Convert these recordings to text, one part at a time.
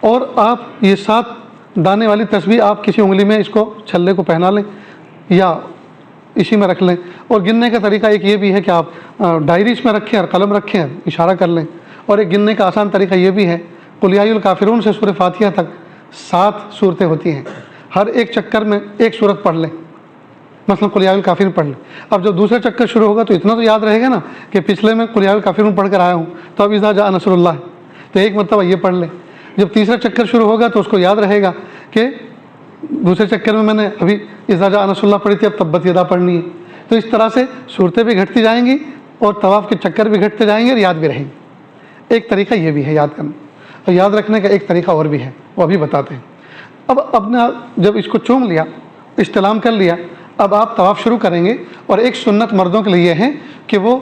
اور آپ یہ 7 دانے والی تسبیح آپ کسی انگلی میں اس کو چھلے کو پہنا لیں یا اسی میں رکھ لیں. اور گننے کا طریقہ ایک یہ بھی ہے کہ آپ ڈائری اس میں رکھیں اور قلم رکھیں، اشارہ کر لیں. اور ایک گننے کا آسان طریقہ یہ بھی ہے، قل یا ایھا الکافرون سے سورہ فاتحہ تک 7 صورتیں ہوتی ہیں، ہر ایک چکر میں ایک صورت پڑھ لیں. مثلا قل یا ایھا الکافرون پڑھ لیں. اب جب دوسرا چکر شروع ہوگا تو اتنا تو یاد رہے گا نا کہ پچھلے میں قل یا ایھا الکافرون پڑھ کر آیا ہوں، تو اب اذا جاء نصر اللہ تو ایک مرتبہ یہ پڑھ لیں. جب تیسرا چکر شروع ہوگا تو اس کو یاد رہے گا کہ دوسرے چکر میں نے ابھی اذا جاء نصر اللہ پڑھی تھی، اب تبت یدا پڑھنی ہے. تو اس طرح سے صورتیں بھی گھٹتی جائیں گی اور طواف کے چکر بھی گھٹتے جائیں گے اور یاد بھی رہیں گے. ایک طریقہ یہ بھی ہے یاد کرنا. اور یاد رکھنے کا ایک طریقہ اور بھی ہے، وہ ابھی بتاتے ہیں. اب اپنے جب اس کو چوم لیا، استلام کر لیا، اب آپ طواف شروع کریں گے. اور ایک سنت مردوں کے لیے ہے کہ وہ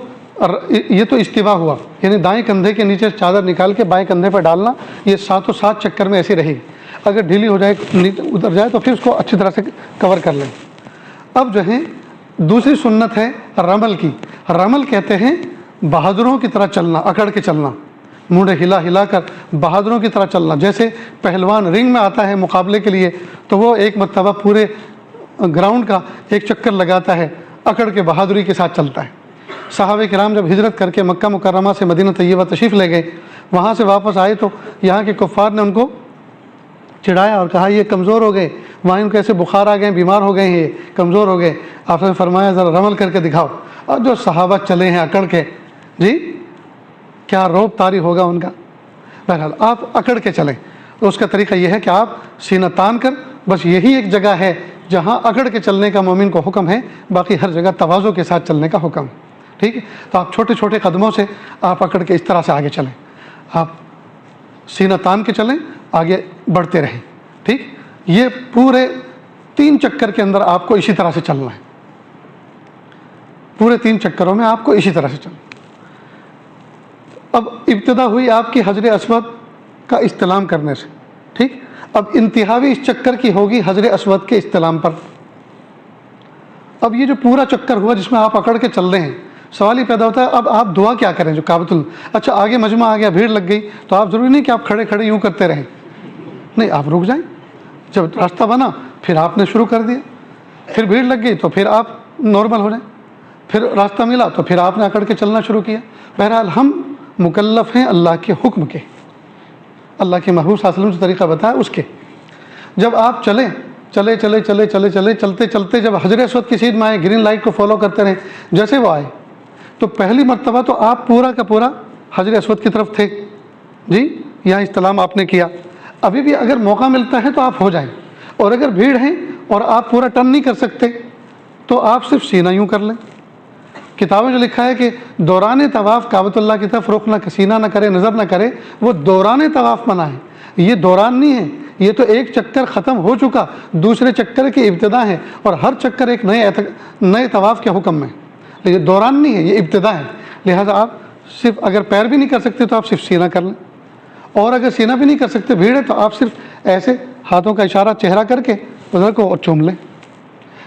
یہ تو استوا ہوا، یعنی دائیں کندھے کے نیچے چادر نکال کے بائیں کندھے پر ڈالنا. یہ 7 چکر میں ایسی رہے گی. اگر ڈھیلی ہو جائے اتر جائے تو پھر اس کو اچھی طرح سے کور کر لیں. اب جو ہے دوسری سنت ہے رمل کی. رمل کہتے ہیں بہادروں کی طرح چلنا، اکڑ کے چلنا، مونڈے ہلا ہلا کر بہادروں کی طرح چلنا. جیسے پہلوان رنگ میں آتا ہے مقابلے کے لیے تو وہ ایک مرتبہ پورے گراؤنڈ کا ایک چکر لگاتا ہے، اکڑ کے بہادری کے ساتھ چلتا ہے. صحابہ کرام جب ہجرت کر کے مکہ مکرمہ سے مدینہ طیبہ تشریف لے گئے، وہاں سے واپس آئے تو یہاں کے کفار نے ان کو چڑھایا اور کہا یہ کمزور ہو گئے، وہاں ان کو ایسے بخار آ گئے، بیمار ہو گئے ہیں، یہ کمزور ہو گئے. آپ نے فرمایا ذرا رمل کر کے دکھاؤ. اور جو صحابہ چلے ہیں اکڑ کے، جی کیا روب طاری ہوگا ان کا. بہرحال آپ اکڑ کے چلیں. اس کا طریقہ یہ ہے کہ آپ سینہ تان کر، بس یہی ایک جگہ ہے جہاں اکڑ کے چلنے کا مومن کو حکم ہے، باقی ہر جگہ تواضع کے ساتھ چلنے کا حکم ہے. ٹھیک ہے. تو آپ چھوٹے چھوٹے قدموں سے آپ اکڑ کے اس طرح سے آگے چلیں. آپ سینہ تان کے چلیں، آگے بڑھتے رہیں. ٹھیک. یہ پورے 3 چکر کے اندر آپ کو اسی طرح سے چلنا ہے. پورے 3 چکروں میں آپ کو اسی طرح سے چلنا. اب ابتدا ہوئی آپ کی حجر اسود کا استلام کرنے سے. ٹھیک. اب انتہا بھی اس چکر کی ہوگی حجر اسود کے استلام پر. اب یہ جو پورا چکر ہوا جس میں آپ اکڑ کے چل رہے ہیں، سوال یہ پیدا ہوتا ہے اب آپ دعا کیا کریں جو کعبۃ اچھا آگے مجمع آ گیا، بھیڑ لگ گئی، تو آپ ضروری نہیں کہ آپ کھڑے کھڑے یوں کرتے رہیں. نہیں، آپ رک جائیں. جب راستہ بنا پھر آپ نے شروع کر دیا، پھر بھیڑ لگ گئی تو پھر آپ نارمل ہو جائیں، پھر راستہ ملا تو پھر آپ نے اکڑ کے چلنا شروع کیا. بہرحال ہم مکلف ہیں اللہ کے حکم کے، اللہ کے محبوب صلی اللہ علیہ وسلم سے طریقہ بتایا اس کے. جب آپ چلیں، چلے چلے چلے چلے چلے چلتے چلتے جب حجر اسود کی سیدھ میں آئے، گرین لائٹ کو فالو کرتے رہیں. جیسے وہ آئے تو پہلی مرتبہ تو آپ پورا کا پورا حجر اسود کی طرف تھے، جی یہاں استلام آپ نے کیا. ابھی بھی اگر موقع ملتا ہے تو آپ ہو جائیں، اور اگر بھیڑ ہے اور آپ پورا ٹرن نہیں کر سکتے تو آپ صرف سینہ یوں کر لیں. کتابوں جو لکھا ہے کہ دوران طواف کعبۃ اللہ کی طرف رخ نہ، سینہ نہ کرے، نظر نہ کرے، وہ دوران طواف منع ہے. یہ دوران نہیں ہے، یہ تو ایک چکر ختم ہو چکا، دوسرے چکر کی ابتدا ہے، اور ہر چکر ایک نئے طواف کے حکم میں. لیکن دوران نہیں ہے، یہ ابتدا ہے. لہٰذا آپ صرف اگر پیر بھی نہیں کر سکتے تو آپ صرف سینہ کر لیں، اور اگر سینہ بھی نہیں کر سکتے، بھیڑ ہے، تو آپ صرف ایسے ہاتھوں کا اشارہ چہرہ کر کے ادھر کو اور چوم لیں.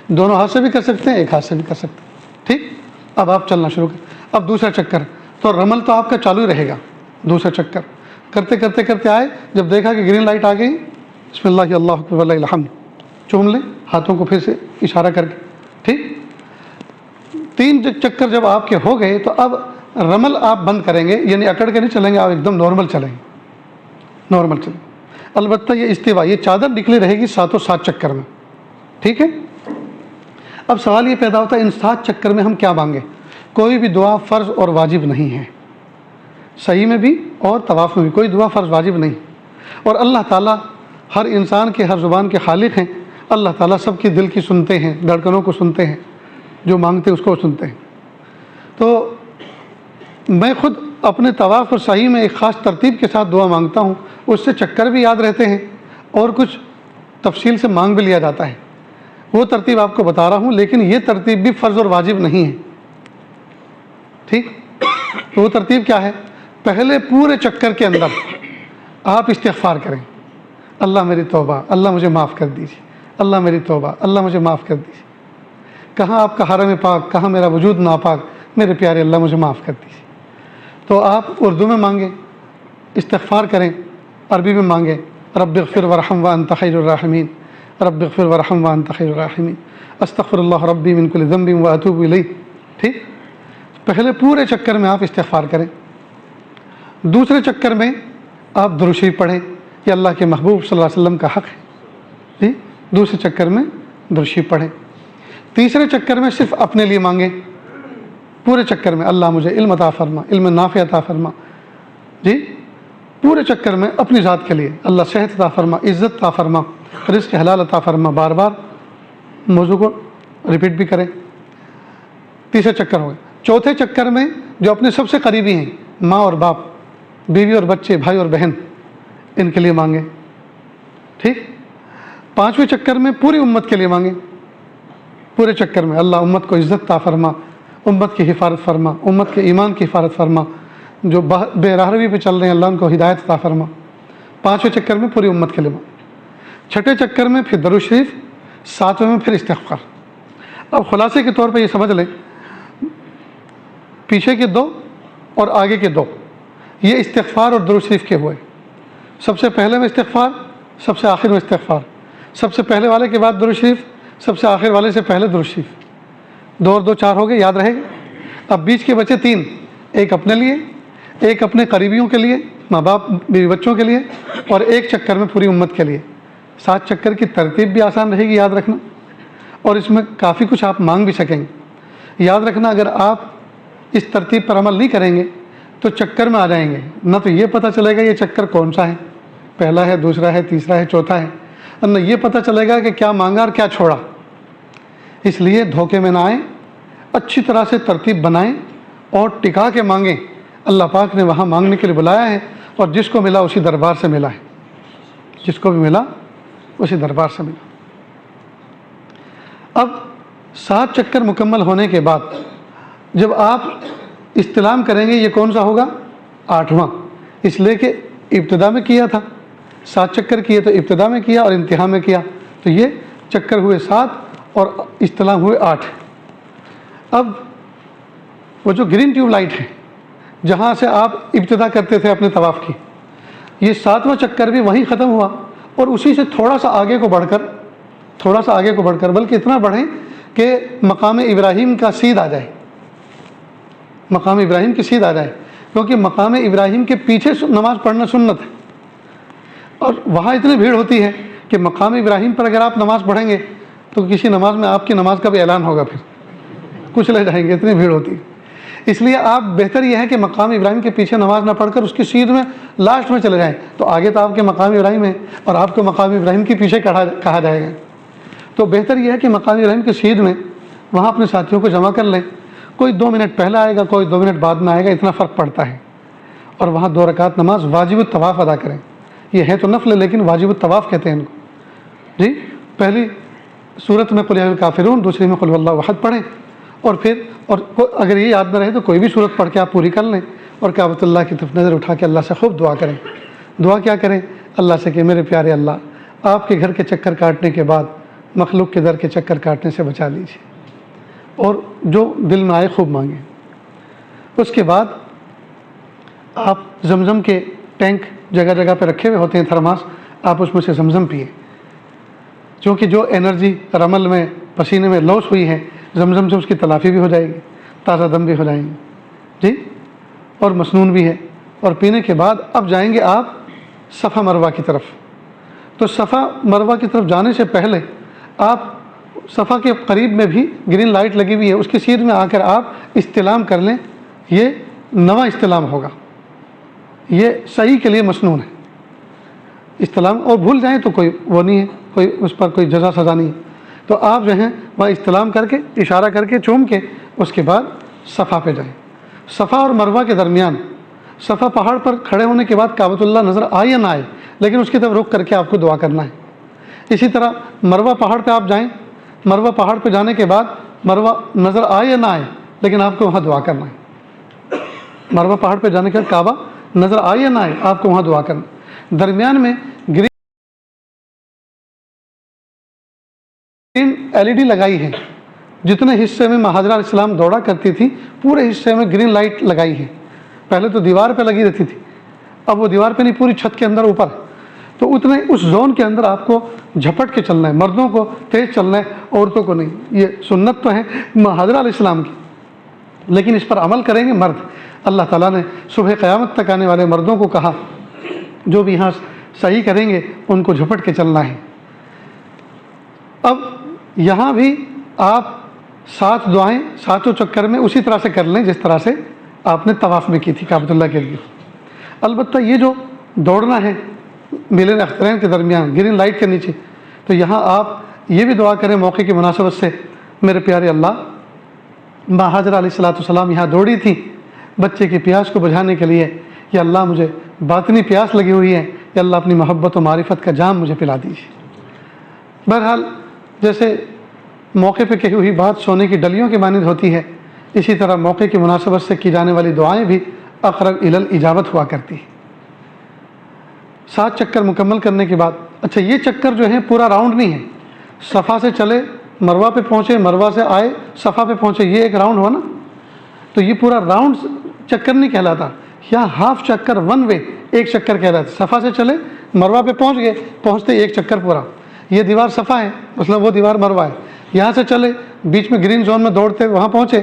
دونوں ہاتھ سے بھی کر سکتے ہیں، ایک ہاتھ سے بھی کر سکتے ہیں. ٹھیک. اب آپ چلنا شروع کریں. اب دوسرا چکر تو رمل تو آپ کا چالو ہی رہے گا. دوسرا چکر کرتے کرتے کرتے آئے، جب دیکھا کہ گرین لائٹ آ گئی، بسم اللہ اللہ اکبر وللہ الحمد، چوم لیں ہاتھوں کو پھر سے اشارہ کر کے. ٹھیک. 3 چکر جب آپ کے ہو گئے تو اب رمل آپ بند کریں گے، یعنی اکڑ کے نہیں چلیں گے، آپ ایک دم نارمل چلیں گے. نارمل چلیں. البتہ یہ استوا، یہ چادر نکلی رہے گی 7 چکر میں. ٹھیک ہے. اب سوال یہ پیدا ہوتا ہے ان 7 چکر میں ہم کیا مانگیں. کوئی بھی دعا فرض اور واجب نہیں ہے، صحیح میں بھی اور طواف میں بھی کوئی دعا فرض واجب نہیں. اور اللہ تعالیٰ ہر انسان کے، ہر زبان کے خالق ہیں. اللہ تعالیٰ سب کی دل کی سنتے ہیں، دھڑکنوں کو سنتے ہیں، جو مانگتے اس کو سنتے ہیں. تو میں خود اپنے طواف اور سعی میں ایک خاص ترتیب کے ساتھ دعا مانگتا ہوں، اس سے چکر بھی یاد رہتے ہیں اور کچھ تفصیل سے مانگ بھی لیا جاتا ہے. وہ ترتیب آپ کو بتا رہا ہوں، لیکن یہ ترتیب بھی فرض اور واجب نہیں ہے. ٹھیک. تو وہ ترتیب کیا ہے؟ پہلے پورے چکر کے اندر آپ استغفار کریں، اللہ میری توبہ، اللہ مجھے معاف کر دیجیے، اللہ میری توبہ، اللہ مجھے معاف کر دیجیے. کہاں آپ کا حرم پاک، کہاں میرا وجود ناپاک، میرے پیارے اللہ مجھے معاف کر دیجیے. تو آپ اردو میں مانگیں، استغفار کریں، عربی میں مانگیں رب اغفر ورحم وانت خیر الراحمین، رب اغفر ورحم وانت خیر الراحمین، استغفر اللہ ربی من کل ذنب واتوب الیہ۔ ٹھیک، پہلے پورے چکر میں آپ استغفار کریں، دوسرے چکر میں آپ درود شریف پڑھیں، یہ اللہ کے محبوب صلی اللہ علیہ وسلم کا حق ہے جی، دوسرے چکر میں درود شریف پڑھیں، تیسرے چکر میں صرف اپنے لیے مانگیں، پورے چکر میں اللہ مجھے علم عطا فرما، علم نافع عطا فرما جی، پورے چکر میں اپنی ذات کے لیے اللہ صحت عطا فرما، عزت عطا فرما، رزق حلال عطا فرما، بار بار موضوع کو ریپیٹ بھی کریں، تیسرے چکر ہو گئے۔ چوتھے چکر میں جو اپنے سب سے قریبی ہیں، ماں اور باپ، بیوی اور بچے، بھائی اور بہن، ان کے لیے مانگیں۔ ٹھیک، پانچویں چکر میں پوری امت کے لیے مانگیں، پورے چکر میں اللہ امت کو عزت عطا فرما، امت کی حفاظت فرما، امت کے ایمان کی حفاظت فرما، جو بے راہروی پہ چل رہے ہیں اللہ ان کو ہدایت عطا فرما، پانچویں چکر میں پوری امت کے لیے مانگیں۔ چھٹے چکر میں پھر درود شریف، ساتویں میں پھر استغفار۔ اب خلاصے کے طور پہ یہ سمجھ لیں، پیچھے کے دو اور آگے کے دو یہ استغفار اور درود شریف کے ہوئے، سب سے پہلے میں استغفار، سب سے آخر میں استغفار، سب سے پہلے والے کے بعد درود شریف، سب سے آخر والے سے پہلے درود شریف، دو اور دو چار ہو گئے، یاد رہے گا۔ اب بیچ کے بچے تین، ایک اپنے لیے، ایک اپنے قریبیوں کے لیے، ماں باپ بیوی بچوں کے لیے، اور ایک چکر میں پوری امت کے لیے۔ 7 چکر کی ترتیب بھی آسان رہے گی یاد رکھنا، اور اس میں کافی کچھ آپ مانگ بھی سکیں گے۔ یاد رکھنا اگر آپ اس ترتیب پر عمل نہیں کریں گے تو چکر میں آ جائیں گے، نہ تو یہ پتہ چلے گا یہ چکر کون سا ہے، پہلا ہے، دوسرا ہے، تیسرا ہے، چوتھا ہے، اور نہ یہ پتہ چلے گا کہ کیا مانگا اور کیا چھوڑا۔ اس لیے دھوکے میں نہ آئیں، اچھی طرح سے ترتیب بنائیں اور ٹکا کے مانگیں۔ اللہ پاک نے وہاں مانگنے کے لیے بلایا ہے، اور جس کو ملا اسی دربار سے ملا ہے، جس کو بھی ملا اسی دربار سے ملا۔ اب 7 چکر مکمل ہونے کے بعد جب آپ استلام کریں گے، یہ کون سا ہوگا؟ 8واں، اس لیے کہ ابتدا میں کیا تھا، 7 چکر کیے تو ابتدا میں کیا اور انتہا میں کیا، تو یہ چکر ہوئے 7 اور استلام ہوئے 8۔ اب وہ جو گرین ٹیوب لائٹ ہے جہاں سے آپ ابتدا کرتے تھے اپنے طواف کی، یہ 7واں چکر بھی وہیں ختم ہوا، اور اسی سے تھوڑا سا آگے کو بڑھ کر بلکہ اتنا بڑھیں کہ مقام ابراہیم کا سید آ جائے، مقام ابراہیم کی سید آ جائے، کیونکہ مقام ابراہیم کے پیچھے نماز پڑھنا سنت ہے، اور وہاں اتنی بھیڑ ہوتی ہے کہ مقام ابراہیم پر اگر آپ نماز پڑھیں گے تو کسی نماز میں آپ کی نماز کا بھی اعلان ہوگا، پھر کچھ لے جائیں گے، اتنی بھیڑ ہوتی ہے۔ اس لیے آپ بہتر یہ ہے کہ مقام ابراہیم کے پیچھے نماز نہ پڑھ کر اس کی سید میں لاسٹ میں چلے جائیں، تو آگے تو آپ کے مقام ابراہیم ہے اور آپ کو مقام ابراہیم کے پیچھے کہا جائے گا، تو بہتر یہ ہے کہ مقام ابراہیم کی سید میں وہاں اپنے ساتھیوں کو جمع کر لیں، کوئی 2 منٹ پہلے آئے گا، کوئی 2 منٹ بعد میں آئے گا، اتنا فرق پڑتا ہے، اور وہاں 2 رکعت نماز واجب الطواف ادا کریں۔ یہ ہے تو نفل ہے لیکن واجب الطواف کہتے ہیں ان کو جی۔ پہلی صورت میں قل یا الکافرون، دوسری میں قل هو اللہ احد پڑھیں، اور پھر اگر یہ یاد نہ رہے تو کوئی بھی صورت پڑھ کے آپ پوری کر لیں، اور کعبۃ اللہ کی طرف نظر اٹھا کے اللہ سے خوب دعا کریں۔ دعا کیا کریں؟ اللہ سے کہ میرے پیارے اللہ، آپ کے گھر کے چکر کاٹنے کے بعد مخلوق کے در کے چکر کاٹنے سے بچا لیجیے، اور جو دل میں آئے خوب مانگیں۔ اس کے بعد آپ زمزم کے ٹینک جگہ جگہ پہ رکھے ہوئے ہوتے ہیں، تھرماس، آپ اس میں سے زمزم پئیں، چونکہ جو انرجی رمل میں پسینے میں لوس ہوئی ہے، زمزم سے اس کی تلافی بھی ہو جائے گی، تازہ دم بھی ہو جائیں گے جی، اور مسنون بھی ہے۔ اور پینے کے بعد اب جائیں گے آپ صفا مروہ کی طرف، تو صفا مروہ کی طرف جانے سے پہلے آپ صفا کے قریب میں بھی گرین لائٹ لگی ہوئی ہے، اس کی سیر میں آ کر آپ استلام کر لیں، یہ نواں استلام ہوگا، یہ صحیح کے لیے مسنون ہے استلام، اور بھول جائیں تو کوئی وہ نہیں ہے، کوئی اس پر کوئی جزا سزا نہیں ہے، تو آپ جو ہیں وہاں استلام کر کے اشارہ کر کے چوم کے اس کے بعد صفا پہ جائیں۔ صفا اور مروہ کے درمیان، صفا پہاڑ پر کھڑے ہونے کے بعد کعبۃ اللہ نظر آئے یا نہ آئے، لیکن اس کی طرف رک کر کے آپ کو دعا کرنا ہے۔ اسی طرح مروہ پہاڑ پہ آپ جائیں، مروہ پہاڑ پہ جانے کے بعد مروہ نظر آئے یا نہ آئے، لیکن آپ کو وہاں دعا کرنا ہے۔ مروہ پہاڑ پہ جانے کے بعد کعبہ نظر آئے یا نہ آئے، آپ کو وہاں دعا کرنا ہے۔ درمیان میں گرین LED لگائی ہے، جتنے حصے میں حاجرہ علیہ السلام دوڑا کرتی تھی پورے حصے میں گرین لائٹ لگائی ہے، پہلے تو دیوار پہ لگی رہتی تھی، اب وہ دیوار پہ نہیں، پوری چھت کے اندر اوپر ہے، تو اتنے اس زون کے اندر آپ کو جھپٹ کے چلنا ہے، مردوں کو تیز چلنا ہے، عورتوں کو نہیں۔ یہ سنت تو ہے حضرت علیہ السلام کی، لیکن اس پر عمل کریں گے مرد۔ اللہ تعالیٰ نے صبح قیامت تک آنے والے مردوں کو کہا جو بھی یہاں صحیح کریں گے ان کو جھپٹ کے چلنا ہے۔ اب یہاں بھی آپ 7 دعائیں 7 چکر میں اسی طرح سے کر لیں جس طرح سے آپ نے طواف میں کی تھی کعبۃ اللہ کے لیے۔ البتہ یہ جو دوڑنا ہے میلین اخترین کے درمیان گرین لائٹ کے نیچے، تو یہاں آپ یہ بھی دعا کریں موقع کی مناسبت سے، میرے پیارے اللہ، ماں حاجرہ علیہ السلام یہاں دوڑی تھی بچے کی پیاس کو بجھانے کے لیے، یا اللہ مجھے باطنی پیاس لگی ہوئی ہے، یا اللہ اپنی محبت و معرفت کا جام مجھے پلا دیجیے۔ بہرحال جیسے موقع پہ کہی ہوئی بات سونے کی ڈلیوں کی مانند ہوتی ہے، اسی طرح موقع کی مناسبت سے کی جانے والی دعائیں بھی اقرب الی الاجابت ہوا کرتی ہیں۔ 7 چکر مکمل کرنے کے بعد، اچھا یہ چکر جو ہے پورا راؤنڈ نہیں ہے، صفا سے چلے مروہ پہ پہنچے، مروہ سے آئے صفا پہ پہنچے، یہ ایک راؤنڈ ہوا نا، تو یہ پورا راؤنڈ چکر نہیں کہلاتا، یہاں ہاف چکر ون وے ایک چکر کہلاتا۔ صفا سے چلے مروہ پہ پہنچ گئے، پہنچتے ایک چکر پورا، یہ دیوار صفا ہے مثلا وہ دیوار مروہ ہے، یہاں سے چلے بیچ میں گرین زون میں دوڑتے وہاں پہنچے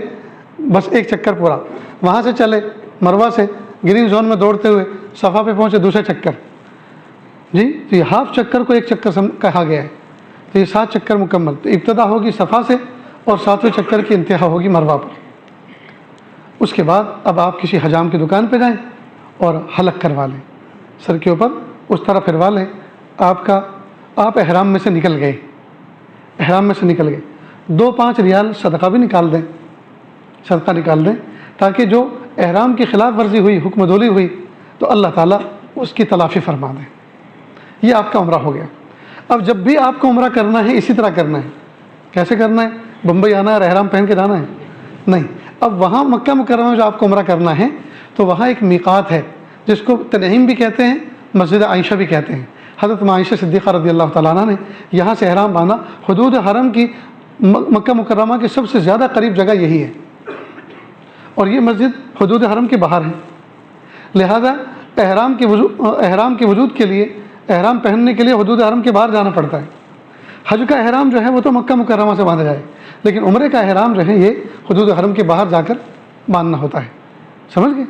بس ایک چکر پورا، وہاں سے چلے مروہ سے گرین زون میں دوڑتے ہوئے صفا پہ پہنچے دوسرے چکر، جی تو یہ ہاف چکر کو ایک چکر کہا گیا ہے۔ تو یہ 7 چکر مکمل، تو ابتدا ہوگی صفا سے اور 7ویں چکر کی انتہا ہوگی مروہ پر۔ اس کے بعد اب آپ کسی حجام کی دکان پہ جائیں اور حلق کروا لیں، سر کے اوپر اس طرح پھروا لیں، آپ احرام میں سے نکل گئے، احرام میں سے نکل گئے، 2-5 ریال صدقہ بھی نکال دیں، صدقہ نکال دیں، تاکہ جو احرام کی خلاف ورزی ہوئی، حکم دولی ہوئی، تو اللہ تعالیٰ اس کی تلافی فرما دیں۔ یہ آپ کا عمرہ ہو گیا۔ اب جب بھی آپ کو عمرہ کرنا ہے اسی طرح کرنا ہے۔ کیسے کرنا ہے؟ بمبئی آنا ہے اور احرام پہن کے جانا ہے؟ نہیں، اب وہاں مکہ مکرمہ میں جو آپ کو عمرہ کرنا ہے تو وہاں ایک میقات ہے جس کو تنعیم بھی کہتے ہیں، مسجد عائشہ بھی کہتے ہیں۔ حضرت عائشہ صدیقہ رضی اللہ تعالیٰ عنہ نے یہاں سے احرام باندھا، حدود حرم کی مکہ مکرمہ کی سب سے زیادہ قریب جگہ یہی ہے، اور یہ مسجد حدود حرم کے باہر ہے، لہذا احرام کے وجود کے لیے، احرام پہننے کے لیے حدود حرم کے باہر جانا پڑتا ہے۔ حج کا احرام جو ہے وہ تو مکہ مکرمہ سے باندھا جائے، لیکن عمرے کا احرام جو ہے یہ حدود حرم کے باہر جا کر باندھنا ہوتا ہے، سمجھ گئے؟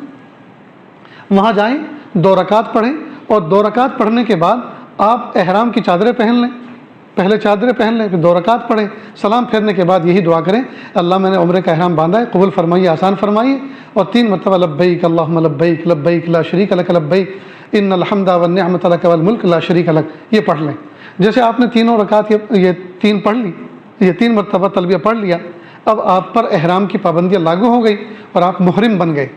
وہاں جائیں، 2 رکعت پڑھیں، اور 2 رکعت پڑھنے کے بعد آپ احرام کی چادریں پہن لیں، پہلے چادریں پہن لیں، پھر 2 رکعت پڑھیں، سلام پھیرنے کے بعد یہی دعا کریں، اللہ میں نے عمرے کا احرام باندھا ہے، قبول فرمائیے، آسان فرمائیے، اور 3 مرتبہ لبیک اللہم لبیک لبیک لا شریک لک لبیک ان الحمد والنعمت لک والملک لا شریک لک، یہ پڑھ لیں۔ جیسے آپ نے تینوں رکعت یہ 3 پڑھ لی، یہ 3 مرتبہ تلبیہ پڑھ لیا، اب آپ پر احرام کی پابندیاں لاگو ہو گئی اور آپ محرم بن گئے۔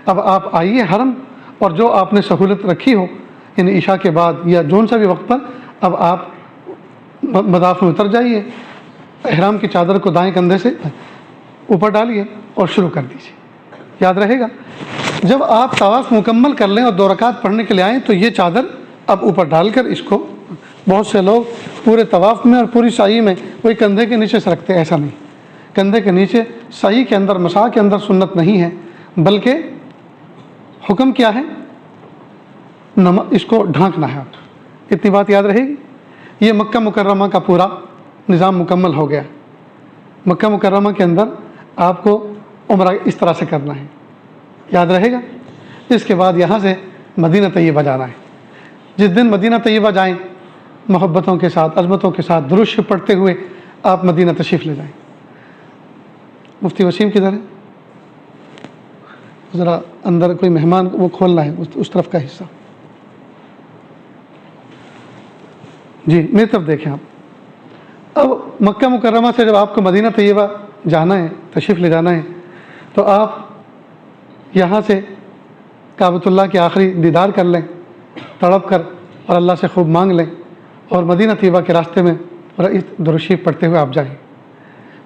اب آپ آئیے حرم، اور جو آپ نے سہولت رکھی ہو یعنی عشاء کے بعد یا جون سا بھی وقت پر، اب آپ مضاف میں اتر جائیے، احرام کی چادر کو دائیں کندھے سے اوپر ڈالیے اور شروع کر دیجیے۔ یاد رہے گا، جب آپ طواف مکمل کر لیں اور 2 رکعت پڑھنے کے لیے آئیں تو یہ چادر اب اوپر ڈال کر اس کو، بہت سے لوگ پورے طواف میں اور پوری سعی میں کوئی کندھے کے نیچے سے رکھتے، ایسا نہیں، کندھے کے نیچے سعی کے اندر، مسعی کے اندر سنت نہیں ہے، بلکہ حکم کیا ہے؟ اس کو ڈھانکنا ہے۔ آپ اتنی بات یاد رہے گی۔ یہ مکہ مکرمہ کا پورا نظام مکمل ہو گیا۔ مکہ مکرمہ کے اندر آپ کو عمرہ اس طرح سے کرنا ہے، یاد رہے گا۔ اس کے بعد یہاں سے مدینہ طیبہ جانا ہے۔ جس دن مدینہ طیبہ جائیں، محبتوں کے ساتھ، عظمتوں کے ساتھ درود شریف پڑھتے ہوئے آپ مدینہ تشریف لے جائیں۔ مفتی وسیم کدھر ہے؟ ذرا اندر کوئی مہمان وہ کھولنا ہے اس طرف کا حصہ، جی میری طرف دیکھیں آپ۔ اب مکہ مکرمہ سے جب آپ کو مدینہ طیبہ جانا ہے، تشریف لے جانا ہے، تو آپ یہاں سے کعبۃ اللہ کے آخری دیدار کر لیں تڑپ کر، اور اللہ سے خوب مانگ لیں، اور مدینہ طیبہ کے راستے میں درود شریف پڑھتے ہوئے آپ جائیں۔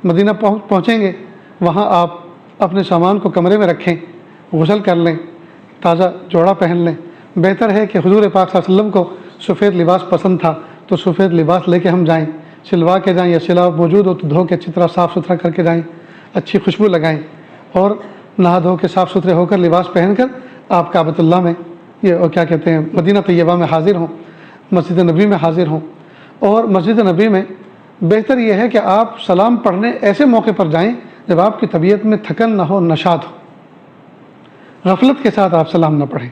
مدینہ پہنچیں گے، وہاں آپ اپنے سامان کو کمرے میں رکھیں، غسل کر لیں، تازہ جوڑا پہن لیں۔ بہتر ہے کہ حضور پاک صلی اللہ علیہ وسلم کو سفید لباس پسند تھا، تو سفید لباس لے کے ہم جائیں، سلوا کے جائیں، یا سلا موجود ہو تو دھو کے اچھی طرح صاف ستھرا کر کے جائیں، اچھی خوشبو لگائیں، اور نہا دھو کے صاف ستھرے ہو کر لباس پہن کر آپ کعبۃ اللہ میں یہ کیا کہتے ہیں مدینہ طیبہ میں حاضر ہوں، مسجد نبی میں حاضر ہوں، اور مسجد نبی میں بہتر یہ ہے کہ آپ سلام پڑھنے ایسے موقع پر جائیں جب آپ کی طبیعت میں تھکن نہ ہو، نشاط ہو۔ غفلت کے ساتھ آپ سلام نہ پڑھیں،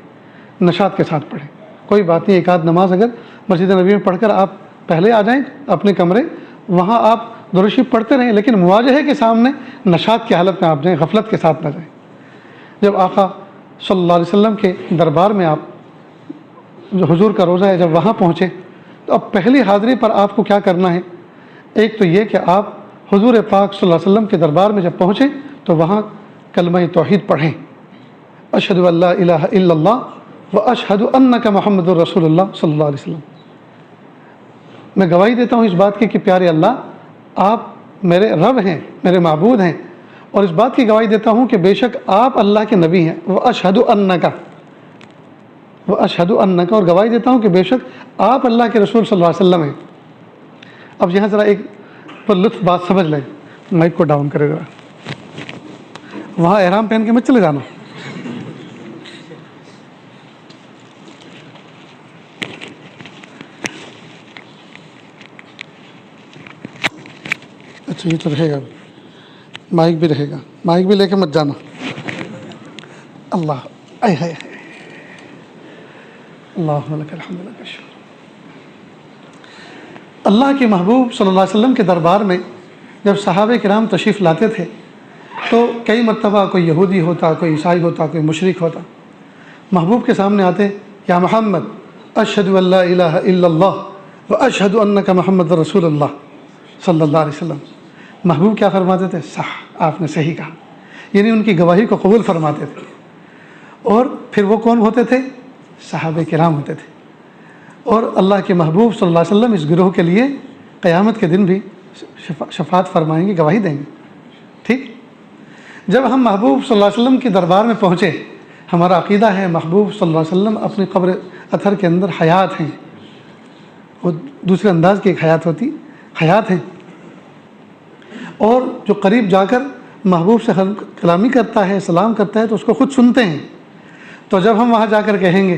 نشاط کے ساتھ پڑھیں۔ کوئی بات نہیں، ایک آدھ نماز اگر مسجد نبی میں پڑھ کر آپ پہلے آ جائیں اپنے کمرے، وہاں آپ درود شریف پڑھتے رہیں، لیکن مواجہے کے سامنے نشاط کی حالت میں آپ جائیں، غفلت کے ساتھ نہ جائیں۔ جب آقا صلی اللہ علیہ وسلم کے دربار میں آپ، جو حضور کا روضہ ہے، جب وہاں پہنچے تو اب پہلی حاضری پر آپ کو کیا کرنا ہے؟ ایک تو یہ کہ آپ حضور پاک صلی اللہ علیہ وسلم کے دربار میں جب پہنچیں تو وہاں کلمہ توحید پڑھیں، اشہد ان لا الہ الا اللہ و اشہد انک محمد الرسول اللہ صلی اللہ علیہ وسلم۔ میں گواہی دیتا ہوں اس بات کی کہ پیارے اللہ آپ میرے رب ہیں، میرے معبود ہیں، اور اس بات کی گواہی دیتا ہوں کہ بے شک آپ اللہ کے نبی ہیں، واشہد انک، واشہد انک، اور گواہی دیتا ہوں کہ بے شک آپ اللہ کے رسول صلی اللہ علیہ وسلم ہیں۔ اب یہاں ذرا ایک پر لطف بات سمجھ لیں، مائک کو ڈاؤن کرے ذرا، وہاں احرام پہن کے مت چلے جانا۔ اچھا یہ تو رہے گا، مائک بھی رہے گا، مائک بھی لے کے مت جانا۔ اللہ اے ہے اللہم لک الحمد لک الشکر۔ اللہ کے محبوب صلی اللہ علیہ وسلم کے دربار میں جب صحابہ کرام تشریف لاتے تھے تو کئی مرتبہ کوئی یہودی ہوتا، کوئی عیسائی ہوتا، کوئی مشرک ہوتا، محبوب کے سامنے آتے، یا محمد اشہد ان لا الہ الا اللہ و اشہد انک محمد رسول اللہ صلی اللہ علیہ وسلم۔ محبوب کیا فرماتے تھے؟ صح، آپ نے صحیح کہا، یعنی ان کی گواہی کو قبول فرماتے تھے۔ اور پھر وہ کون ہوتے تھے؟ صحابہ کرام ہوتے تھے۔ اور اللہ کے محبوب صلی اللہ علیہ وسلم اس گروہ کے لیے قیامت کے دن بھی شفاعت فرمائیں گے، گواہی دیں گے۔ ٹھیک، جب ہم محبوب صلی اللہ علیہ وسلم کے دربار میں پہنچے، ہمارا عقیدہ ہے محبوب صلی اللہ علیہ وسلم اپنی قبر اطہر کے اندر حیات ہیں، وہ دوسرے انداز کی ایک حیات ہوتی، حیات ہیں، اور جو قریب جا کر محبوب سے کلامی کرتا ہے، سلام کرتا ہے، تو اس کو خود سنتے ہیں۔ تو جب ہم وہاں جا کر کہیں گے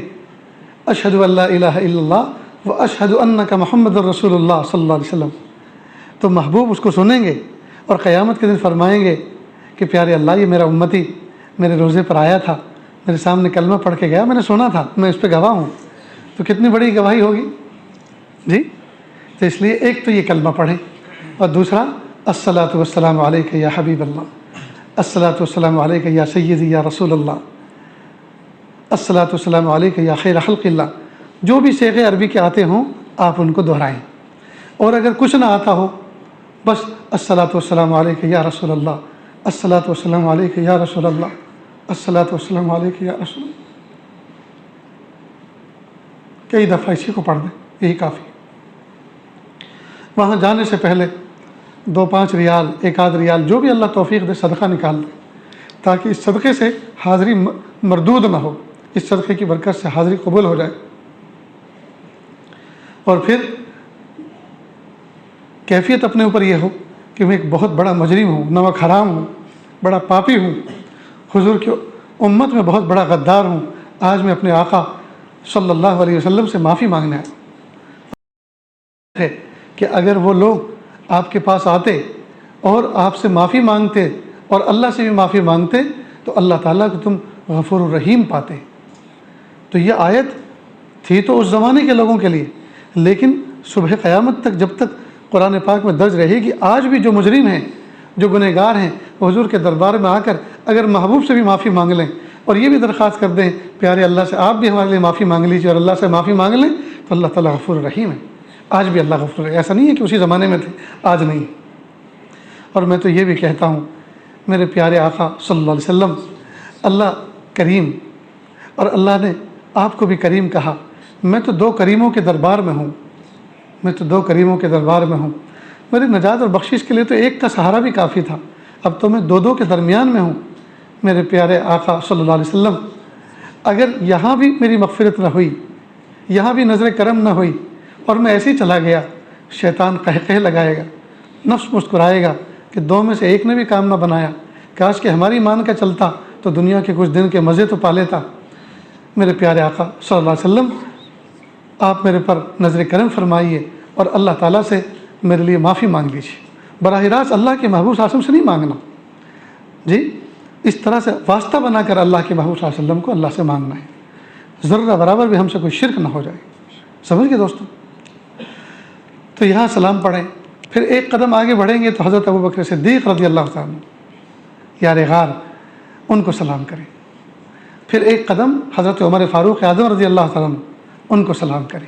اشہد ان لا الہ الا اللہ و اشہد انک محمد الرسول اللہ صلی اللہ علیہ وسلم، تو محبوب اس کو سنیں گے اور قیامت کے دن فرمائیں گے کہ پیارے اللہ یہ میرا امتی میرے روزے پر آیا تھا، میرے سامنے کلمہ پڑھ کے گیا، میں نے سنا تھا، میں اس پہ گواہ ہوں۔ تو کتنی بڑی گواہی ہوگی جی۔ تو اس لیے ایک تو یہ کلمہ پڑھیں، اور دوسرا الصلاۃ والسلام علیک یا حبیب اللہ، الصلاۃ والسلام علیک یا سیدی یا رسول اللہ، الصلاۃ والسلام علیک یا خیر خلق اللہ۔ جو بھی صیغے عربی کے آتے ہوں آپ ان کو دہرائیں، اور اگر کچھ نہ آتا ہو بس الصلاۃ والسلام علیک یا رسول اللہ، الصلاۃ والسلام علیک یا رسول اللہ، الصلاۃ والسلام علیک یا رسول اللہ، کئی دفعہ اسی کو پڑھ دیں، یہی کافی۔ وہاں جانے سے پہلے 2-5 ریال، 1 ریال، جو بھی اللہ توفیق دے، صدقہ نکال دیں، تاکہ اس صدقے سے حاضری مردود نہ ہو، اس صدقے کی برکت سے حاضری قبول ہو جائے۔ اور پھر کیفیت اپنے اوپر یہ ہو کہ میں ایک بہت بڑا مجرم ہوں، نمک حرام ہوں، بڑا پاپی ہوں، حضور کی امت میں بہت بڑا غدار ہوں، آج میں اپنے آقا صلی اللہ علیہ وسلم سے معافی مانگنا ہے کہ اگر وہ لوگ آپ کے پاس آتے اور آپ سے معافی مانگتے اور اللہ سے بھی معافی مانگتے تو اللہ تعالیٰ کو تم غفور الرحیم پاتے۔ تو یہ آیت تھی تو اس زمانے کے لوگوں کے لیے، لیکن صبح قیامت تک جب تک قرآن پاک میں درج رہے گی، آج بھی جو مجرم ہیں، جو گنہگار ہیں، حضور کے دربار میں آ کر اگر محبوب سے بھی معافی مانگ لیں اور یہ بھی درخواست کر دیں پیارے اللہ سے آپ بھی ہمارے لیے معافی مانگ لیجیے اور اللہ سے معافی مانگ لیں، تو اللہ تعالیٰ غفور الرحیم ہے۔ آج بھی اللہ غفور ہے، ایسا نہیں ہے کہ اسی زمانے میں تھے، آج نہیں۔ اور میں تو یہ بھی کہتا ہوں میرے پیارے آقا صلی اللہ علیہ وسلم، اللہ کریم، اور اللہ نے آپ کو بھی کریم کہا۔ میں تو 2 کریموں کے دربار میں ہوں، میں تو 2 کریموں کے دربار میں ہوں۔ میری نجات اور بخشش کے لیے تو ایک کا سہارا بھی کافی تھا، اب تو میں 2 کے درمیان میں ہوں۔ میرے پیارے آقا صلی اللہ علیہ وسلم، اگر یہاں بھی میری مغفرت نہ ہوئی، یہاں بھی نظر کرم نہ ہوئی اور میں ایسے ہی چلا گیا، شیطان قہقہ لگائے گا، نفس مسکرائے گا کہ 2 میں سے ایک نے بھی کام نہ بنایا، کاش کہ ہماری مان کا چلتا تو دنیا کے کچھ دن کے مزے تو پا لیتا۔ میرے پیارے آقا صلی اللہ علیہ وسلم آپ میرے پر نظر کرم فرمائیے اور اللہ تعالیٰ سے میرے لیے معافی مانگ لیجیے۔ براہ راست اللہ کے محبوب صلی اللہ علیہ وسلم سے نہیں مانگنا جی، اس طرح سے واسطہ بنا کر اللہ کے محبوب صلی اللہ علیہ وسلم کو اللہ سے مانگنا ہے، ذرہ برابر بھی ہم سے کوئی شرک نہ ہو جائے۔ سمجھ گئے دوستوں؟ تو یہاں سلام پڑھیں، پھر ایک قدم آگے بڑھیں گے تو حضرت ابوبکر صدیق رضی اللہ تعالیٰ عنہ یار غار ان کو سلام کریں، پھر ایک قدم حضرت عمر فاروق اعظم رضی اللہ تعالیٰ عنہ ان کو سلام کریں،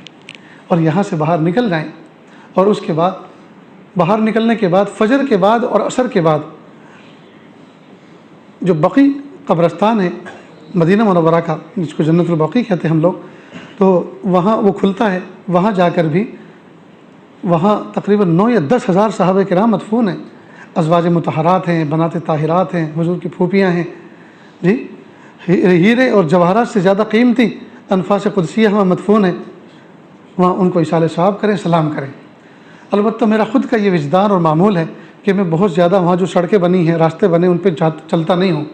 اور یہاں سے باہر نکل جائیں۔ اور اس کے بعد باہر نکلنے کے بعد فجر کے بعد اور عصر کے بعد جو بقی قبرستان ہے مدینہ منورہ کا، جس کو جنت البقیع کہتے ہیں ہم لوگ، تو وہاں وہ کھلتا ہے، وہاں جا کر بھی وہاں تقریباً 9 یا 10 ہزار صحابہ کرام مدفون ہیں، ازواج مطہرات ہیں، بنات طاہرات ہیں، حضور کی پھوپھیاں ہیں جی، ہیرے اور جواہرات سے زیادہ قیمتی انفاس قدسیہ وہاں مدفون ہیں، وہاں ان کو اصالہ ثواب کریں، سلام کریں۔ البتہ میرا خود کا یہ وجدان اور معمول ہے کہ میں بہت زیادہ وہاں جو سڑکیں بنی ہیں، راستے بنے، ان پہ چلتا نہیں ہوں،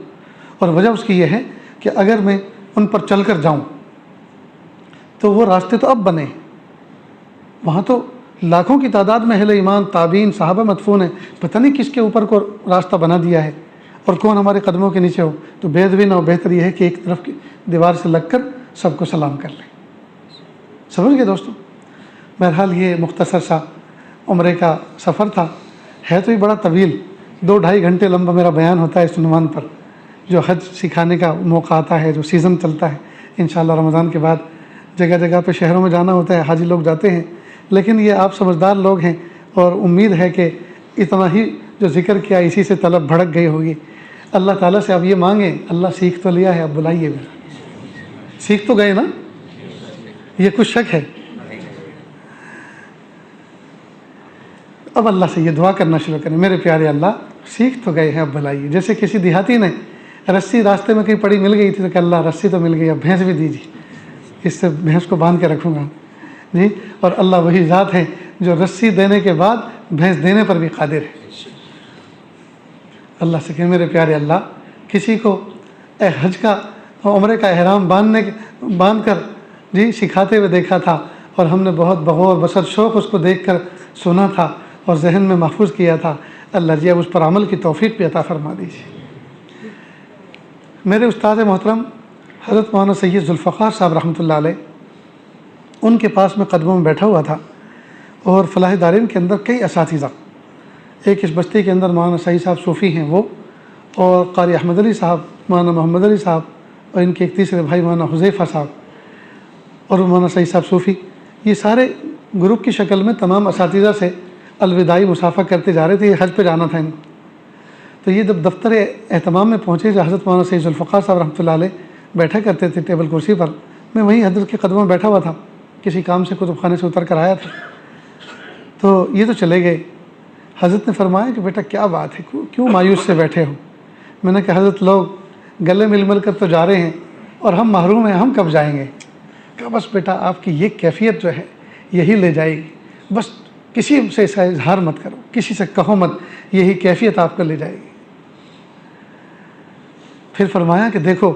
اور وجہ اس کی یہ ہے کہ اگر میں ان پر چل کر جاؤں تو وہ راستے تو اب بنے ہیں، وہاں تو لاکھوں کی تعداد میں اہل ایمان، تابعین، صحابہ مدفون ہیں، پتہ نہیں کس کے اوپر کو راستہ بنا دیا ہے اور کون ہمارے قدموں کے نیچے ہو، تو بید بھی نہ ہو، بہتر یہ ہے کہ ایک طرف کی دیوار سے لگ کر سب کو سلام کر لیں۔ سمجھ گئے دوستوں؟ بہرحال یہ مختصر سا عمرے کا سفر تھا، ہے تو یہ بڑا طویل، 2-2.5 گھنٹے لمبا میرا بیان ہوتا ہے اس عنوان پر۔ جو حج سکھانے کا موقع آتا ہے، جو سیزن چلتا ہے، انشاءاللہ رمضان کے بعد جگہ جگہ پہ شہروں میں جانا ہوتا ہے، حاجی لوگ جاتے ہیں، لیکن یہ آپ سمجھدار لوگ ہیں اور امید ہے کہ اتنا ہی جو ذکر کیا اسی سے طلب بھڑک گئی ہوگی۔ اللہ تعالیٰ سے اب یہ مانگیں، اللہ سیکھ تو لیا ہے، اب بلائیے بھی، سیکھ تو گئے نا، یہ کچھ شک ہے؟ اب اللہ سے یہ دعا کرنا شروع کریں، میرے پیارے اللہ سیکھ تو گئے ہیں، اب بلائیے۔ جیسے کسی دیہاتی نے رسی راستے میں کہیں پڑی مل گئی تھی تو کہ اللہ رسی تو مل گئی، اب بھینس بھی دیجیے، اس سے بھینس کو باندھ کے رکھوں گا جی، اور اللہ وہی ذات ہے جو رسی دینے کے بعد بھینس دینے پر بھی قادر ہے۔ اللہ سے کہ میرے پیارے اللہ کسی کو حج کا عمرے کا احرام باندھ کر جی سکھاتے ہوئے دیکھا تھا، اور ہم نے بہت بغور بسر شوق اس کو دیکھ کر سنا تھا اور ذہن میں محفوظ کیا تھا، اللہ جی اب اس پر عمل کی توفیق بھی عطا فرما دیجیے۔ میرے استاد محترم حضرت مولانا سید ذوالفقار صاحب رحمۃ اللہ علیہ، ان کے پاس میں قدموں میں بیٹھا ہوا تھا، اور فلاح دارین کے اندر کئی اساتذہ، ایک اس بستی کے اندر مولانا سعید صاحب صوفی ہیں وہ، اور قاری احمد علی صاحب، مولانا محمد علی صاحب، اور ان کے ایک تیسرے بھائی مولانا حذیفہ صاحب اور مولانا سعید صاحب صوفی، یہ سارے گروپ کی شکل میں تمام اساتذہ سے الوداعی مسافہ کرتے جا رہے تھے، یہ حج پہ جانا تھا ان کو۔ تو یہ جب دفتر اہتمام میں پہنچے جو حضرت مولانا سید ذوالفقار صاحب رحمۃ اللہ علیہ بیٹھا کرتے تھے ٹیبل کرسی پر، میں وہیں حضرت کے قدموں میں بیٹھا ہوا تھا، کسی کام سے کتب خانے سے اتر کر آیا تھا، تو یہ تو چلے گئے۔ حضرت نے فرمایا کہ بیٹا کیا بات ہے، کیوں مایوس سے بیٹھے ہو؟ میں نے کہا حضرت لوگ گلے مل مل کر تو جا رہے ہیں اور ہم محروم ہیں، ہم کب جائیں گے؟ کہا بس بیٹا آپ کی یہ کیفیت جو ہے یہی لے جائے گی، بس کسی سے اس کا اظہار مت کرو، کسی سے کہو مت، یہی کیفیت آپ کو لے جائے گی۔ پھر فرمایا کہ دیکھو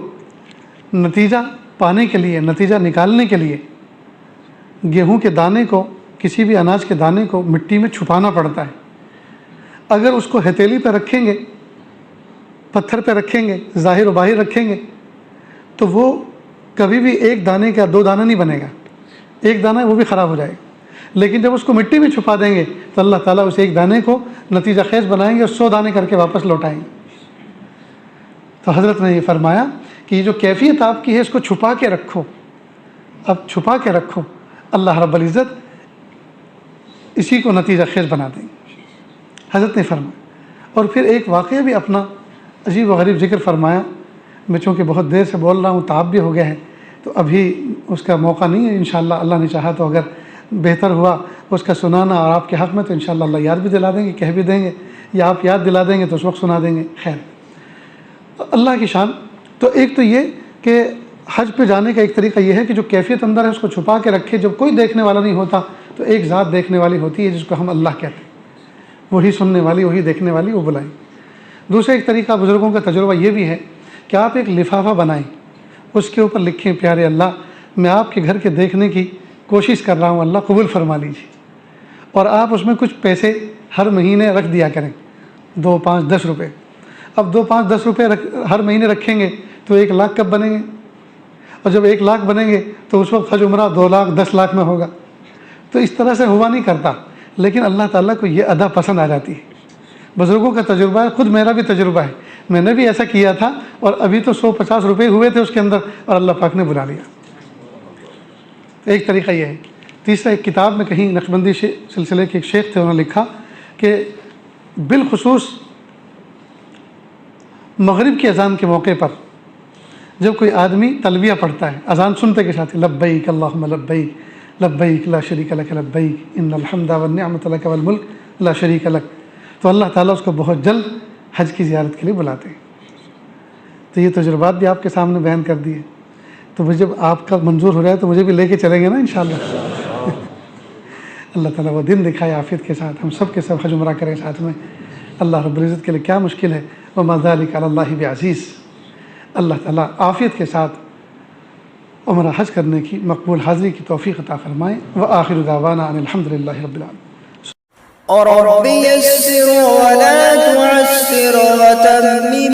نتیجہ پانے کے لیے، نتیجہ نکالنے کے لیے گیہوں کے دانے کو، کسی بھی اناج کے دانے کو مٹی میں چھپانا پڑتا ہے۔ اگر اس کو ہتھیلی پہ رکھیں گے، پتھر پہ رکھیں گے، ظاہر و باہر رکھیں گے، تو وہ کبھی بھی ایک دانے کا 2 دانہ نہیں بنے گا، ایک دانہ وہ بھی خراب ہو جائے گا۔ لیکن جب اس کو مٹی میں چھپا دیں گے تو اللہ تعالیٰ اس ایک دانے کو نتیجہ خیز بنائیں گے اور 100 دانے کر کے واپس لوٹائیں گے۔ تو حضرت نے یہ فرمایا کہ یہ جو کیفیت آپ کی ہے اس کو چھپا کے رکھو، اب چھپا کے رکھو، اللہ رب العزت اسی کو نتیجہ خیز بنا دیں گے، حضرت نے فرمایا۔ اور پھر ایک واقعہ بھی اپنا عجیب و غریب ذکر فرمایا، میں چونکہ بہت دیر سے بول رہا ہوں، تعب بھی ہو گیا ہے، تو ابھی اس کا موقع نہیں ہے، انشاءاللہ اللہ نے چاہا تو اگر بہتر ہوا اس کا سنانا اور آپ کے حق میں تو انشاءاللہ اللہ یاد بھی دلا دیں گے، کہہ بھی دیں گے، یا آپ یاد دلا دیں گے تو اس وقت سنا دیں گے۔ خیر اللہ کی شان۔ تو ایک تو یہ کہ حج پہ جانے کا ایک طریقہ یہ ہے کہ جو کیفیت اندر ہے اس کو چھپا کے رکھے، جب کوئی دیکھنے والا نہیں ہوتا تو ایک ذات دیکھنے والی ہوتی ہے جس کو ہم اللہ کہتے ہیں، وہی سننے والی، وہی دیکھنے والی، وہ بلائیں۔ دوسرا ایک طریقہ بزرگوں کا تجربہ یہ بھی ہے کہ آپ ایک لفافہ بنائیں، اس کے اوپر لکھیں پیارے اللہ میں آپ کے گھر کے دیکھنے کی کوشش کر رہا ہوں، اللہ قبول فرما لیجیے، اور آپ اس میں کچھ پیسے ہر مہینے رکھ دیا کریں، 2، 5، 10 روپے۔ اب 2، 5، 10 روپے ہر مہینے رکھیں گے تو 1 لاکھ کب بنیں گے؟ اور جب 1 لاکھ بنیں گے تو اس وقت حج عمرہ 2 لاکھ 10 لاکھ میں ہوگا۔ تو اس طرح سے ہوا نہیں کرتا، لیکن اللہ تعالیٰ کو یہ ادا پسند آ جاتی ہے۔ بزرگوں کا تجربہ ہے، خود میرا بھی تجربہ ہے، میں نے بھی ایسا کیا تھا اور ابھی تو 150 روپے ہوئے تھے اس کے اندر اور اللہ پاک نے بلا لیا۔ ایک طریقہ یہ ہے۔ تیسرا، ایک کتاب میں کہیں نقشبندی سلسلے کے ایک شیخ تھے، انہوں نے لکھا کہ بالخصوص مغرب کی اذان کے موقع پر جب کوئی آدمی تلبیہ پڑھتا ہے اذان سنتے کے ساتھ، لبیک اللہم لبیک لبیک لا شریک لک لبیک ان الحمد والنعمت لک والملک لا شریک لک، تو اللہ تعالیٰ اس کو بہت جلد حج کی زیارت کے لیے بلاتے ہیں۔ تو یہ تجربات بھی آپ کے سامنے بیان کر دیے، تو جب آپ کا منظور ہو رہا ہے تو مجھے بھی لے کے چلیں گے نا انشاءاللہ۔ اللہ تعالیٰ وہ دن دکھائے عافیت کے ساتھ، ہم سب کے سب حج عمرہ کریں ساتھ میں۔ اللہ رب العزت کے لیے کیا مشکل ہے، وما ذلک علی اللہ بعزیز۔ اللہ تعالیٰ عافیت کے ساتھ عمرہ حج کرنے کی مقبول حاضری کی توفیق عطا فرمائیں۔ وآخر دعوانا ان الحمد للہ رب العالمین۔ رب يسر ولا تعسر وتمم